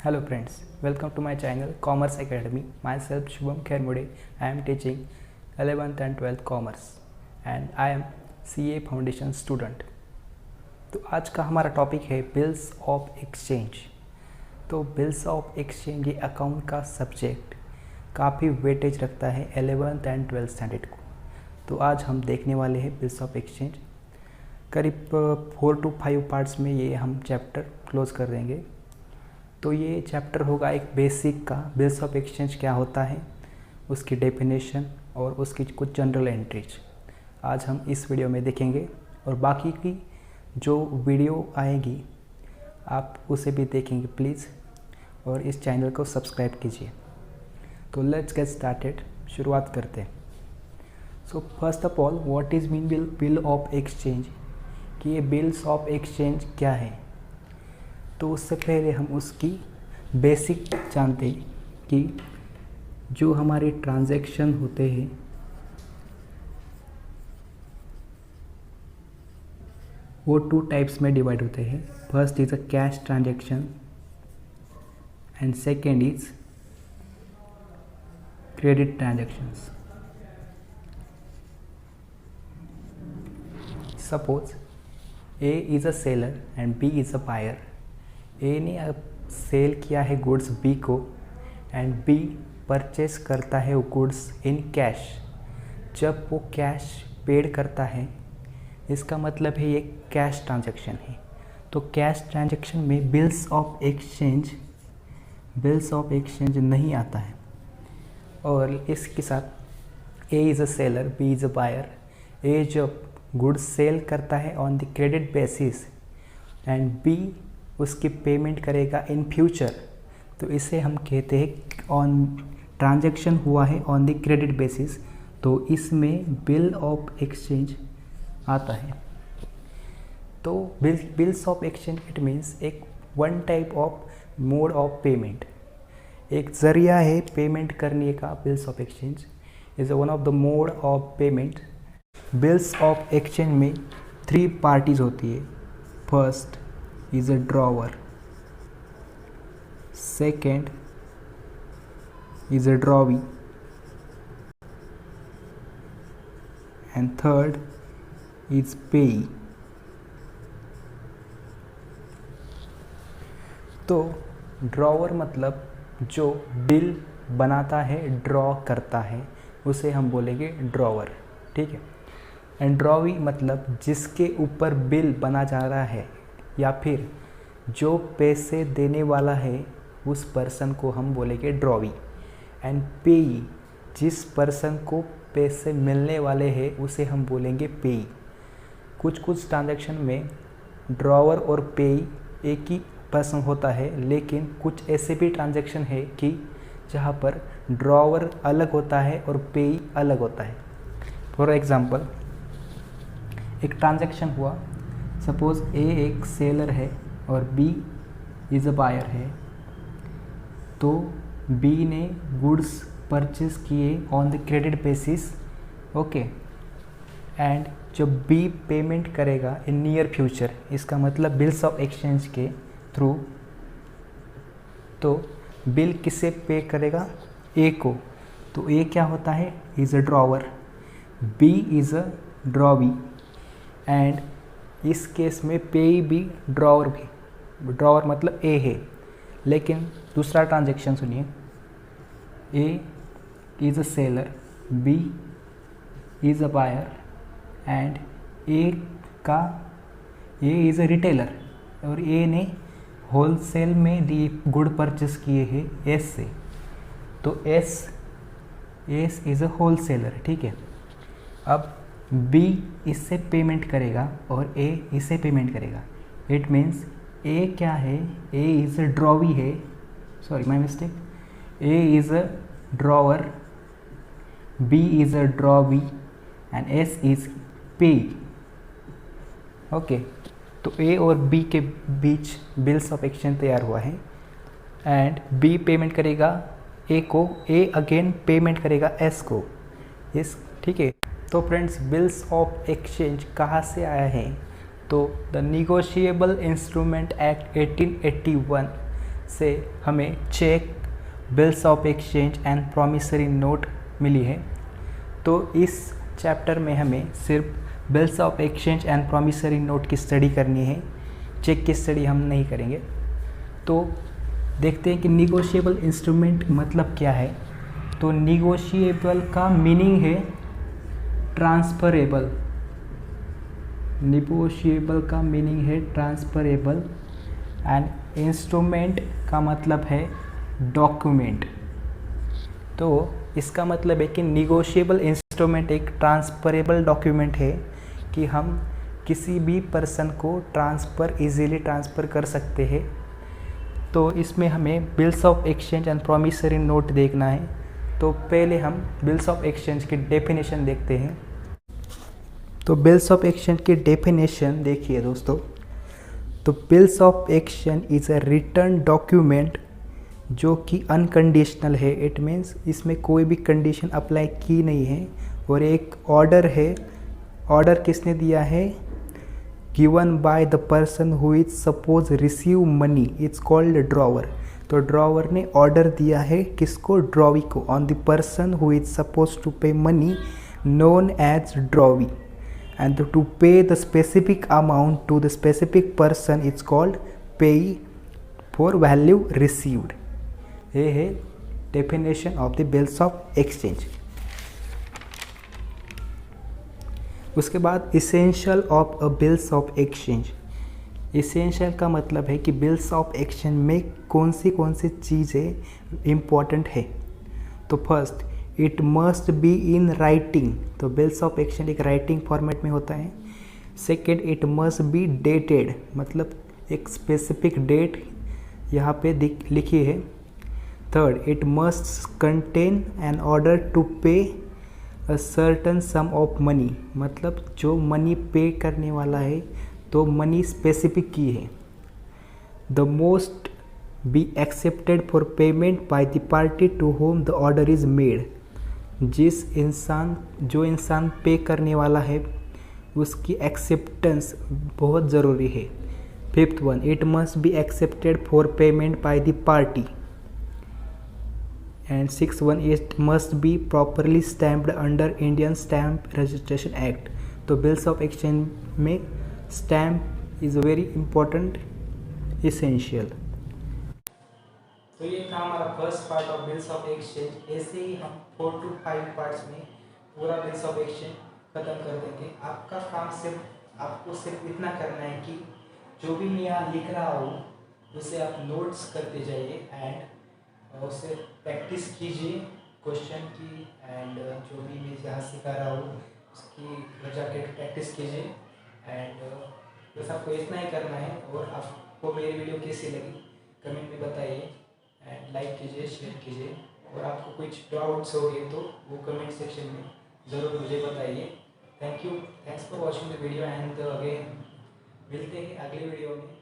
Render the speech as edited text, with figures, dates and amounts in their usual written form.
Hello friends, welcome to my channel Commerce Academy. Myself Shubham Khermode. I am teaching 11th and 12th Commerce and I am CA Foundation student. तो आज का हमारा topic है bills of exchange. तो bills of exchange ये account का subject काफ़ी weightage रखता है 11th एंड 12th स्टैंडर्ड को। तो आज हम देखने वाले हैं बिल्स ऑफ एक्सचेंज। करीब 4 to 5 पार्ट्स में ये हम चैप्टर क्लोज कर देंगे। तो ये चैप्टर होगा एक बेसिक का, बिल्स ऑफ एक्सचेंज क्या होता है, उसकी डेफिनेशन और उसकी कुछ जनरल एंट्रीज आज हम इस वीडियो में देखेंगे। और बाकी की जो वीडियो आएगी आप उसे भी देखेंगे प्लीज़, और इस चैनल को सब्सक्राइब कीजिए। तो लेट्स गेट स्टार्टेड, शुरुआत करते हैं। So first of all what is mean bill of exchange, कि ये बिल्स ऑफ एक्सचेंज क्या है। तो उससे पहले हम उसकी बेसिक जानते हैं कि जो हमारे ट्रांजैक्शन होते हैं वो 2 टाइप्स में डिवाइड होते हैं। First is a cash transaction and second is credit transactions. Suppose A is a seller and B is a buyer. A ने अब सेल किया है गुड्स बी को एंड बी परचेस करता है वो गुड्स इन कैश। जब वो कैश पेड करता है इसका मतलब है ये कैश ट्रांजैक्शन है। तो कैश ट्रांजैक्शन में बिल्स ऑफ एक्सचेंज नहीं आता है। और इसके साथ A is a seller, B is a buyer. A जब गुड्स सेल करता है on the credit basis and B उसकी पेमेंट करेगा इन फ्यूचर, तो इसे हम कहते हैं ऑन ट्रांजैक्शन हुआ है ऑन द क्रेडिट बेसिस। तो इसमें बिल ऑफ एक्सचेंज आता है। तो bills of exchange it means एक one type of mode of payment, एक ज़रिया है पेमेंट करने का। Bills of exchange is one of the mode of payment. Bills of exchange में 3 पार्टीज होती है। First is a drawer, second is a drawee and third is payee। तो drawer मतलब जो बिल बनाता है, ड्रॉ करता है, उसे हम बोलेंगे ड्रॉवर, ठीक है। एंड ड्रॉवी मतलब जिसके ऊपर बिल बना जा रहा है या फिर जो पैसे देने वाला है उस पर्सन को हम बोलेंगे ड्रॉवी। एंड पेई जिस पर्सन को पैसे मिलने वाले हैं उसे हम बोलेंगे पेई। कुछ ट्रांजैक्शन में ड्रॉवर और पेई एक ही पर्सन होता है, लेकिन कुछ ऐसे भी ट्रांजैक्शन है कि जहाँ पर ड्रॉवर अलग होता है और पेई अलग होता है। फॉर एग्ज़ाम्पल एक ट्रांजैक्शन हुआ, सपोज़ ए एक सेलर है और बी इज़ अ बायर है। तो बी ने गुड्स परचेज किए on the credit basis, okay. And जब बी पेमेंट करेगा इन नियर फ्यूचर, इसका मतलब बिल्स ऑफ एक्सचेंज के थ्रू, तो बिल किसे पे करेगा, ए को। तो ए क्या होता है, is a drawer, B is a drawee and इस केस में पेई भी ड्रॉवर मतलब ए है। लेकिन दूसरा ट्रांजैक्शन सुनिए, A is a seller, B is a buyer and A is a retailer, और ए ने होलसेल में दी गुड परचेस किए हैं एस से। तो एस इज़ अ होलसेलर, ठीक है। अब बी इससे पेमेंट करेगा और ए इससे पेमेंट करेगा। इट मीन्स ए क्या है, ए इज़ अ ड्रॉवी है, sorry my mistake, A is a drawer, B is a drawee and S is pay, okay. तो ए और बी के बीच बिल्स ऑफ एक्सचेंज तैयार हुआ है एंड बी पेमेंट करेगा ए को, ए अगेन पेमेंट करेगा एस को, इस, ठीक है। तो फ्रेंड्स बिल्स ऑफ एक्सचेंज कहाँ से आया है, तो द निगोशिएबल इंस्ट्रूमेंट एक्ट 1881 से हमें cheque, bills of exchange and promissory note मिली है। तो इस चैप्टर में हमें सिर्फ bills of exchange and promissory note की स्टडी करनी है, चेक की स्टडी हम नहीं करेंगे। तो देखते हैं कि निगोशिएबल इंस्ट्रूमेंट मतलब क्या है। तो निगोशिएबल का मीनिंग है ट्रांसफरेबल। निगोशिएबल का मीनिंग है ट्रांसफरेबल एंड इंस्ट्रूमेंट का मतलब है डॉक्यूमेंट। तो इसका मतलब है कि निगोशिएबल इंस्ट्रूमेंट एक ट्रांसफरेबल डॉक्यूमेंट है कि हम किसी भी पर्सन को इजीली ट्रांसफ़र कर सकते हैं। तो इसमें हमें bills of exchange and promissory note देखना है। तो पहले हम बिल्स ऑफ एक्सचेंज की डेफिनेशन देखते हैं। तो बिल्स ऑफ एक्सचेंज की डेफिनेशन देखिए दोस्तों। तो bills of exchange is a return document जो कि अनकंडीशनल है। इट मीन्स इसमें कोई भी कंडीशन अप्लाई की नहीं है। और एक ऑर्डर है। ऑर्डर किसने दिया है? Given by the person who is suppose receive money, it's called drawer. तो ड्रॉवर ने ऑर्डर दिया है किसको? ड्रॉवी को, on the person who is suppose to pay money known as drawee, and to pay the specific amount to the specific person it's called payee for value received. ये है definition of the bills of exchange. उसके बाद essential of a bills of exchange. Essential का मतलब है कि bills of exchange में कौन सी चीज़ें इम्पॉर्टेंट है। तो first, it must be in writing. तो बिल्स ऑफ एक्सचेंज एक राइटिंग फॉर्मेट में होता है। Second, it must be dated, मतलब एक स्पेसिफिक डेट यहाँ पे लिखी है। Third, it must contain an order to pay a certain sum of money, मतलब जो मनी पे करने वाला है तो मनी स्पेसिफिक की है। The most be accepted for payment by the party to whom the order is made. जो इंसान पे करने वाला है उसकी एक्सेप्टेंस बहुत ज़रूरी है। Fifth one, it must B accepted for payment by the party. And six one, it must be properly stamped under Indian stamp registration act. तो बिल्स ऑफ एक्सचेंज में stamp is very important, essential. तो ये था हमारा first part of bills of exchange. ऐसे ही हम 4 to 5 parts में पूरा बिल्स ऑफ एक्सचेंज ख़त्म कर देंगे। आपका काम आपको सिर्फ इतना करना है कि जो भी मैं यहाँ लिख रहा हूँ उसे आप नोट्स करते जाइए एंड उससे प्रैक्टिस कीजिए क्वेश्चन की, एंड जो भी मैं जहाँ सिखा रहा हूँ उसकी जाके प्रैक्टिस कीजिए। एंड बस आपको इतना ही करना है। और आपको मेरी वीडियो कैसी लगी कमेंट में बताइए, एंड लाइक कीजिए, शेयर कीजिए। और आपको कुछ डाउट्स हो गए तो वो कमेंट सेक्शन में ज़रूर मुझे बताइए। Thanks for watching the video and again मिलते हैं अगले वीडियो में।